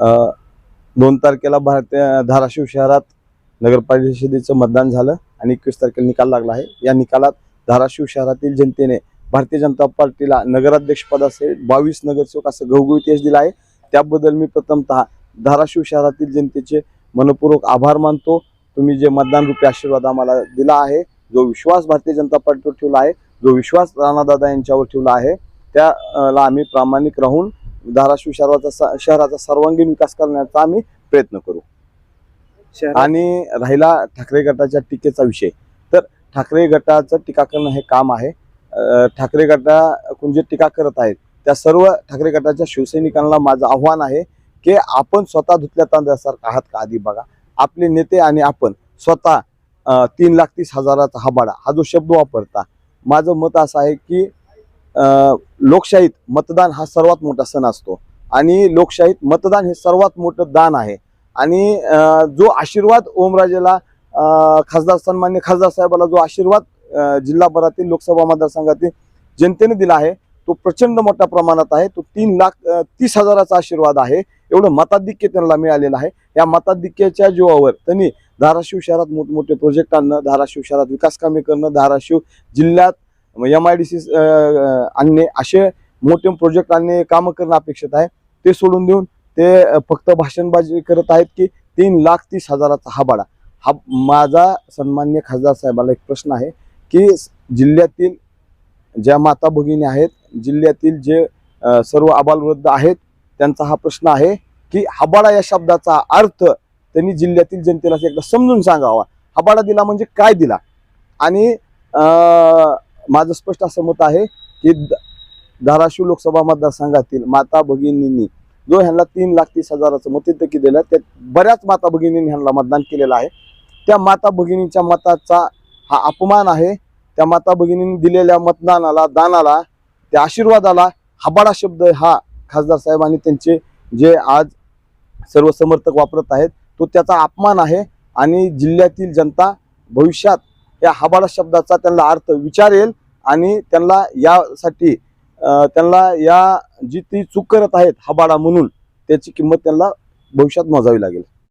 2 तारखेला धाराशिव शहरात नगरपरिषदेचं मतदान झालं आणि 21 तारखेला निकाल लागला आहे। या निकालात धाराशिव शहरातील जनतेने भारतीय जनता पार्टीला नगराध्यक्ष पदाचे 22 नगरसेवक असं घवघवीत यश दिलं आहे। त्याबद्दल मी प्रथमतः धाराशिव शहरातील जनतेचे मनपूर्वक आभार मानतो। तुम्ही जे मतदान रूपी आशीर्वाद आम्हाला दिला आहे, जो विश्वास भारतीय जनता पार्टीवर ठेवला आहे, जो विश्वास राणादादा यांच्यावर ठेवला आहे, त्याला आम्ही प्रामाणिक राहून धाराशिव शहराचा सर्वांगीण विकास करण्याचा आम्ही प्रयत्न करू। आणि राहिला ठाकरे गटाच्या टीकेचा विषय, तर ठाकरे गटाचं टीका करणं हे काम आहे। ठाकरे गटाकडून जे टीका करत आहेत त्या सर्व ठाकरे गटाच्या शिवसैनिकांना माझं आव्हान आहे की आपण स्वतः धुतल्या तांदळासारखं आहात का आधी बघा। आपले नेते आणि आपण स्वतः 3,30,000चा हबाडा हा जो शब्द वापरता, माझं मत असं आहे की लोकशाहीत मतदान हा सर्वात मोठा सण असतो आणि लोकशाहीत मतदान हे सर्वात मोठं दान आहे। आणि जो आशीर्वाद ओमराजेला खासदार सन्मान्य खासदार साहेबाला जो आशीर्वाद जिल्हाभरातील लोकसभा मतदारसंघातील जनतेने दिला आहे तो प्रचंड मोठ्या प्रमाणात आहे। तो 3,30,000चा आशीर्वाद आहे। एवढं मताधिक्य त्यांना मिळालेलं आहे। या मताधिक्याच्या जीवावर त्यांनी धाराशिव शहरात मोठमोठे प्रोजेक्ट आणणं, धाराशिव शहरात विकास कामे करणं, धाराशिव जिल्ह्यात MIDC आणणे, असे मोठे प्रोजेक्ट आणणे, कामं करणं अपेक्षित आहे। ते सोडून देऊन ते फक्त भाषणबाजी करत आहेत की 3,30,000चा हबाडा। हा माझा सन्मान्य खासदार साहेबाला एक प्रश्न आहे की जिल्ह्यातील ज्या माता भगिनी आहेत, जिल्ह्यातील जे सर्व आबालवृद्ध आहेत, त्यांचा हा प्रश्न आहे की हबाडा या शब्दाचा अर्थ त्यांनी जिल्ह्यातील जनतेला एकदा समजून सांगावा। हबाडा दिला म्हणजे काय दिला। आणि माझं स्पष्ट असं मत आहे की धाराशिव लोकसभा मतदारसंघातील माता भगिनींनी जो ह्यांना 3,30,000चं मताधिक्य दिलं, त्या बऱ्याच माता भगिनींनी ह्यांना मतदान केलेलं आहे। त्या माता भगिनींच्या मताचा हा अपमान आहे। त्या माता भगिनींनी दिलेल्या मतदानाला, दानाला, त्या आशीर्वादाला हबाडा शब्द हा खासदार साहेब आणि त्यांचे जे आज सर्व समर्थक वापरत आहेत तो त्याचा अपमान आहे। आणि जिल्ह्यातील जनता भविष्यात या हबाडा शब्दाचा त्यांना अर्थ विचारेल आणि त्यांना यासाठी त्यांना या जी ती चूक करत आहेत हबाडा म्हणून, त्याची किंमत त्यांना भविष्यात मोजावी लागेल।